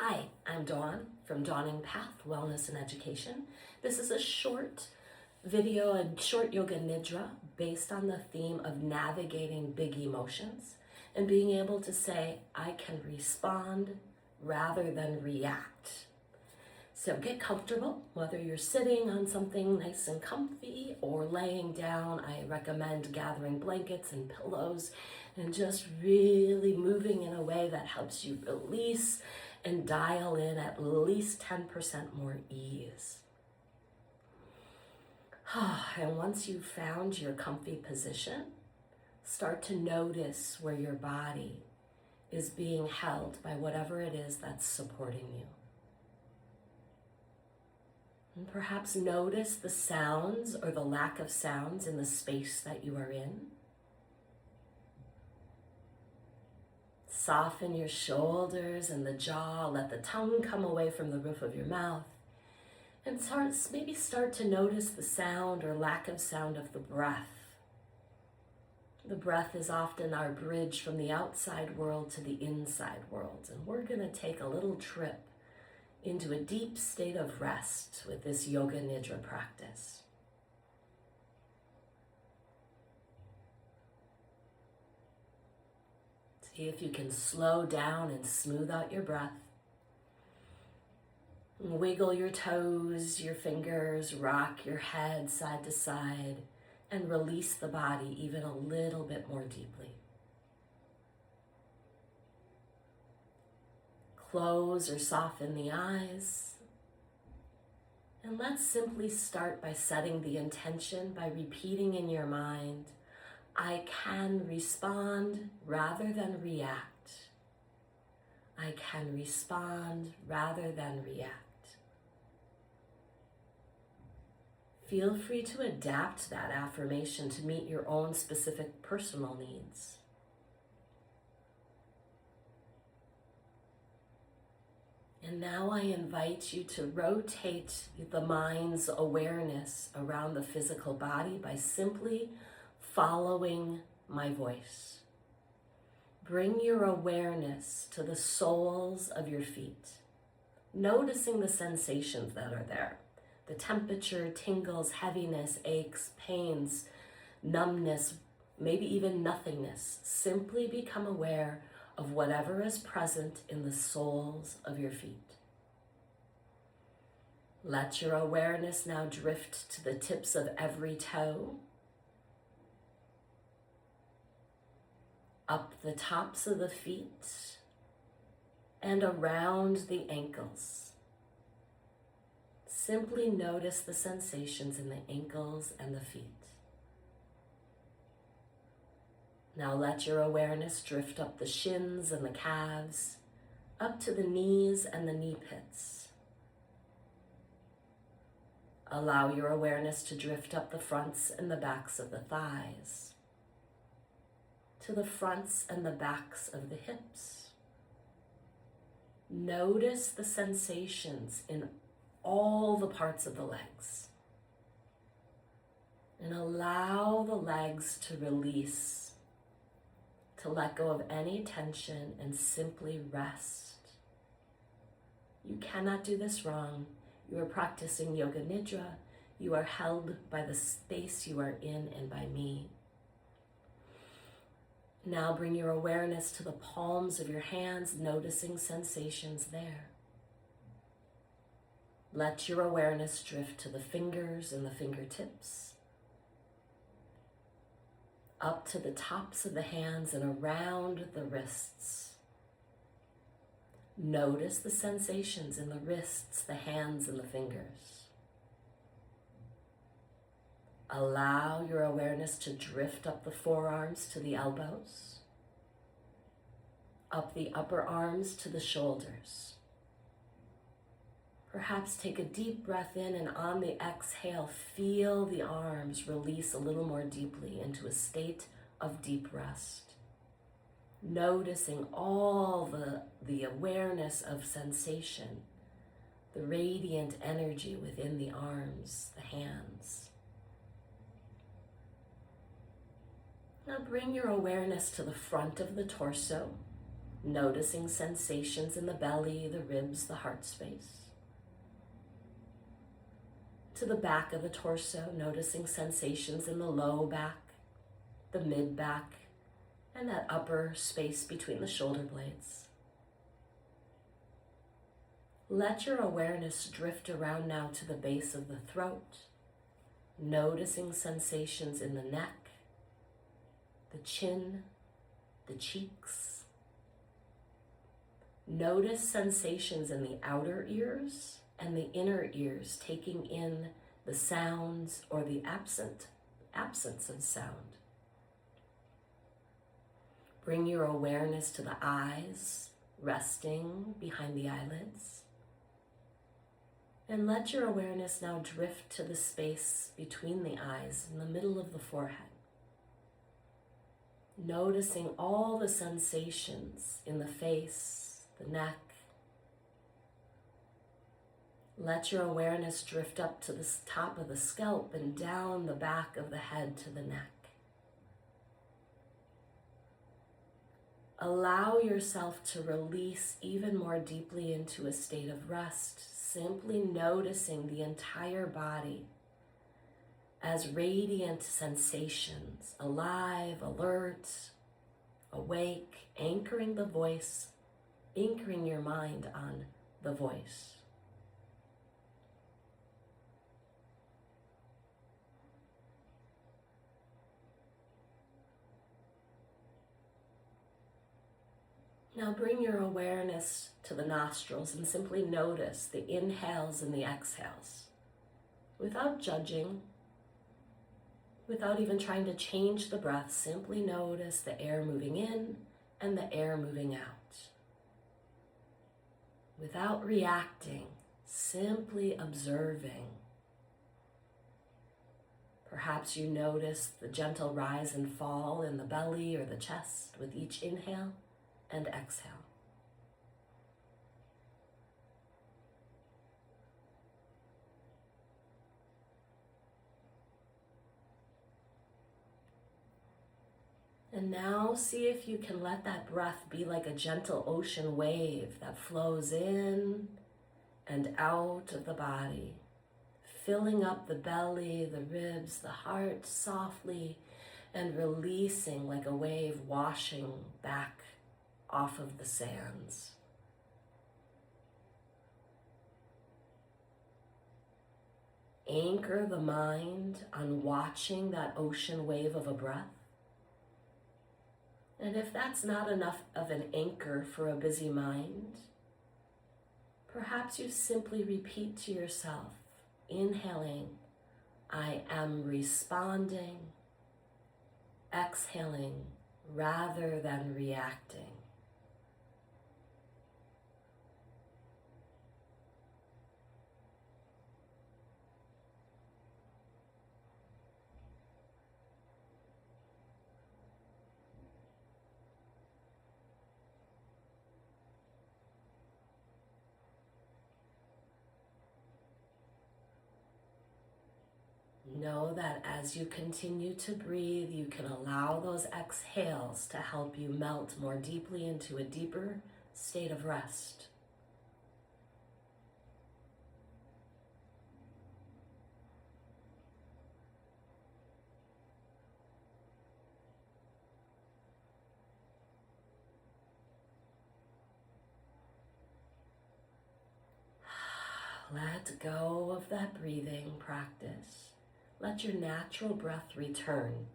Hi, I'm Dawn from Dawning Path Wellness and Education. This is a short video, a short Yoga Nidra based on the theme of navigating big emotions and being able to say, I can respond rather than react. So get comfortable, whether you're sitting on something nice and comfy or laying down. I recommend gathering blankets and pillows and just really moving in a way that helps you release and dial in at least 10% more ease. And once you've found your comfy position, start to notice where your body is being held by whatever it is that's supporting you. And perhaps notice the sounds or the lack of sounds in the space that you are in. Soften your shoulders and the jaw. Let the tongue come away from the roof of your mouth. And maybe start to notice the sound or lack of sound of the breath. The breath is often our bridge from the outside world to the inside world. And we're going to take a little trip into a deep state of rest with this Yoga Nidra practice. See if you can slow down and smooth out your breath. Wiggle your toes, your fingers, rock your head side to side, and release the body even a little bit more deeply. Close or soften the eyes. And let's simply start by setting the intention by repeating in your mind, I can respond rather than react. I can respond rather than react. Feel free to adapt that affirmation to meet your own specific personal needs. And now I invite you to rotate the mind's awareness around the physical body by simply following my voice. Bring your awareness to the soles of your feet, noticing the sensations that are there. The temperature, tingles, heaviness, aches, pains, numbness, maybe even nothingness. Simply become aware of whatever is present in the soles of your feet. Let your awareness now drift to the tips of every toe, up the tops of the feet, and around the ankles. Simply notice the sensations in the ankles and the feet. Now let your awareness drift up the shins and the calves, up to the knees and the knee pits. Allow your awareness to drift up the fronts and the backs of the thighs, to the fronts and the backs of the hips. Notice the sensations in all the parts of the legs. And allow the legs to release, to let go of any tension and simply rest. You cannot do this wrong. You are practicing Yoga Nidra. You are held by the space you are in and by me. Now bring your awareness to the palms of your hands, noticing sensations there. Let your awareness drift to the fingers and the fingertips, up to the tops of the hands and around the wrists. Notice the sensations in the wrists, the hands, and the fingers. Allow your awareness to drift up the forearms to the elbows, up the upper arms to the shoulders. Perhaps take a deep breath in, and on the exhale, feel the arms release a little more deeply into a state of deep rest. Noticing all the awareness of sensation, the radiant energy within the arms, the hands. Now bring your awareness to the front of the torso, noticing sensations in the belly, the ribs, the heart space. To the back of the torso, noticing sensations in the low back, the mid back, and that upper space between the shoulder blades. Let your awareness drift around now to the base of the throat, noticing sensations in the neck, the chin, the cheeks. Notice sensations in the outer ears and the inner ears, taking in the sounds or the absence of sound. Bring your awareness to the eyes, resting behind the eyelids. And let your awareness now drift to the space between the eyes in the middle of the forehead. Noticing all the sensations in the face, the neck. Let your awareness drift up to the top of the scalp and down the back of the head to the neck. Allow yourself to release even more deeply into a state of rest, simply noticing the entire body as radiant sensations, alive, alert, awake, anchoring the voice, anchoring your mind on the voice. Now bring your awareness to the nostrils and simply notice the inhales and the exhales. Without judging, without even trying to change the breath, simply notice the air moving in and the air moving out. Without reacting, simply observing. Perhaps you notice the gentle rise and fall in the belly or the chest with each inhale and exhale. And now see if you can let that breath be like a gentle ocean wave that flows in and out of the body, filling up the belly, the ribs, the heart softly, and releasing like a wave washing back off of the sands. Anchor the mind on watching that ocean wave of a breath. And if that's not enough of an anchor for a busy mind, perhaps you simply repeat to yourself, inhaling, I am responding, exhaling rather than reacting. Know that as you continue to breathe, you can allow those exhales to help you melt more deeply into a deeper state of rest. Let go of that breathing practice. Let your natural breath return.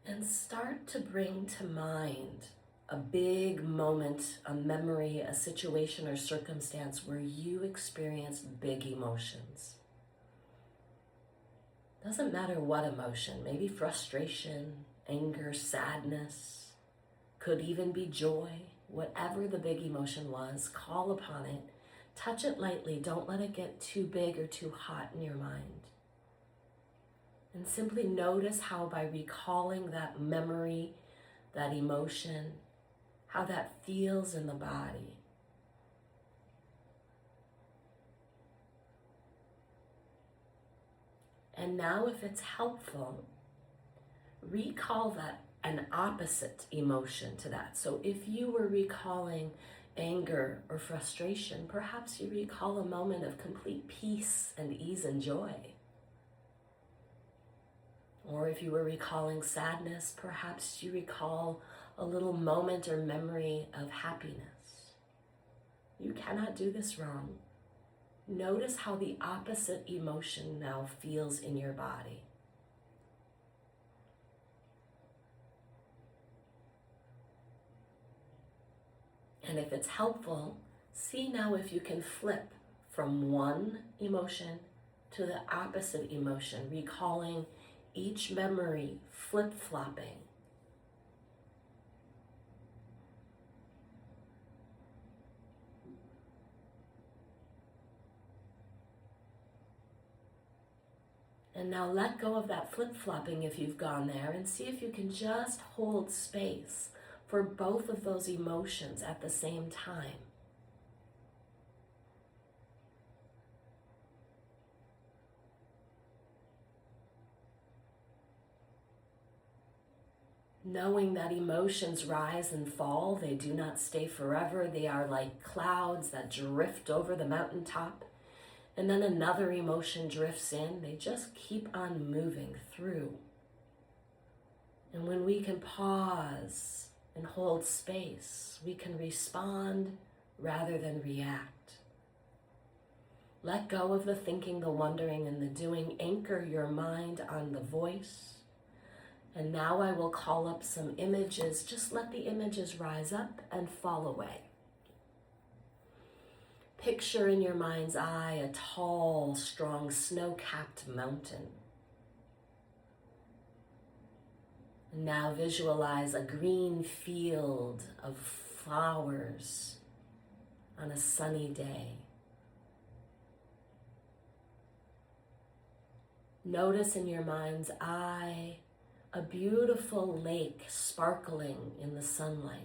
And start to bring to mind a big moment, a memory, a situation or circumstance where you experienced big emotions. Doesn't matter what emotion, maybe frustration, anger, sadness, could even be joy. Whatever the big emotion was, call upon it. Touch it lightly. Don't let it get too big or too hot in your mind. And simply notice how by recalling that memory, that emotion, how that feels in the body. And now if it's helpful, recall that an opposite emotion to that. So if you were recalling anger or frustration, perhaps you recall a moment of complete peace and ease and joy. Or if you were recalling sadness, perhaps you recall a little moment or memory of happiness. You cannot do this wrong. Notice how the opposite emotion now feels in your body. And if it's helpful, see now if you can flip from one emotion to the opposite emotion, recalling each memory, flip-flopping. And now let go of that flip-flopping if you've gone there, and see if you can just hold space for both of those emotions at the same time. Knowing that emotions rise and fall, they do not stay forever. They are like clouds that drift over the mountaintop, and then another emotion drifts in. They just keep on moving through. And when we can pause and hold space, we can respond rather than react. Let go of the thinking, the wondering, and the doing. Anchor your mind on the voice. And now I will call up some images. Just let the images rise up and fall away. Picture in your mind's eye a tall, strong, snow-capped mountain. Now visualize a green field of flowers on a sunny day. Notice in your mind's eye a beautiful lake sparkling in the sunlight.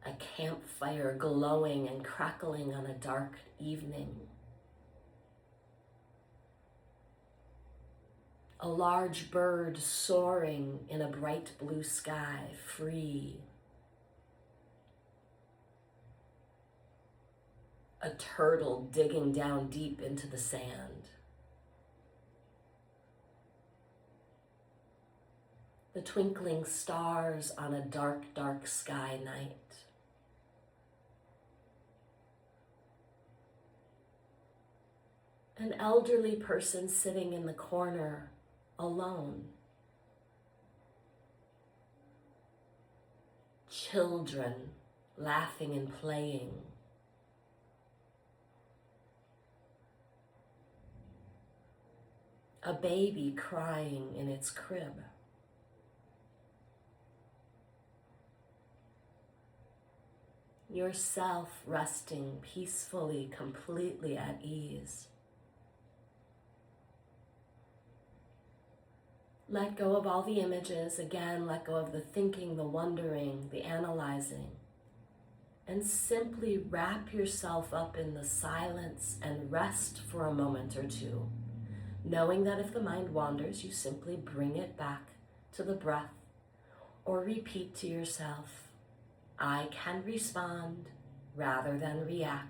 A campfire glowing and crackling on a dark evening. A large bird soaring in a bright blue sky, free. A turtle digging down deep into the sand. The twinkling stars on a dark, dark sky night. An elderly person sitting in the corner alone. Children laughing and playing. A baby crying in its crib. Yourself resting peacefully, completely at ease. Let go of all the images. Again, let go of the thinking, the wondering, the analyzing. And simply wrap yourself up in the silence and rest for a moment or two, knowing that if the mind wanders, you simply bring it back to the breath or repeat to yourself, I can respond rather than react.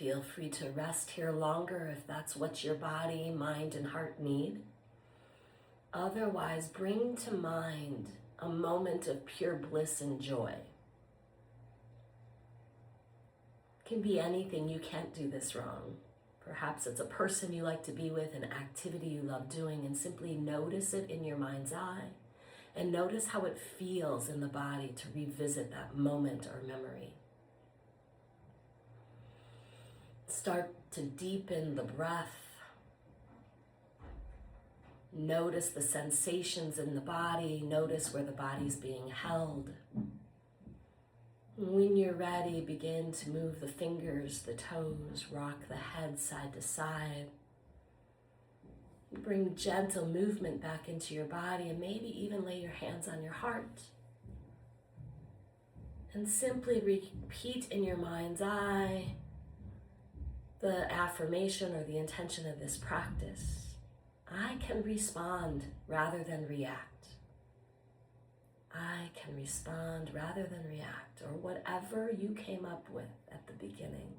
feel free to rest here longer if that's what your body, mind, and heart need. Otherwise, bring to mind a moment of pure bliss and joy. It can be anything. You can't do this wrong. Perhaps it's a person you like to be with, an activity you love doing, and simply notice it in your mind's eye and notice how it feels in the body to revisit that moment or memory. Start to deepen the breath. Notice the sensations in the body. Notice where the body's being held. When you're ready, begin to move the fingers, the toes, rock the head side to side. Bring gentle movement back into your body and maybe even lay your hands on your heart. And simply repeat in your mind's eye the affirmation or the intention of this practice. I can respond rather than react. I can respond rather than react, or whatever you came up with at the beginning.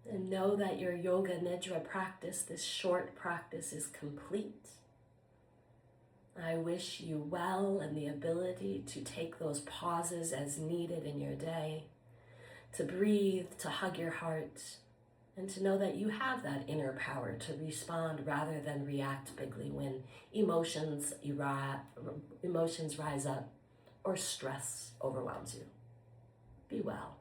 And know that your Yoga Nidra practice, this short practice, is complete. I wish you well and the ability to take those pauses as needed in your day, to breathe, to hug your heart, and to know that you have that inner power to respond rather than react bigly when emotions rise up or stress overwhelms you. Be well.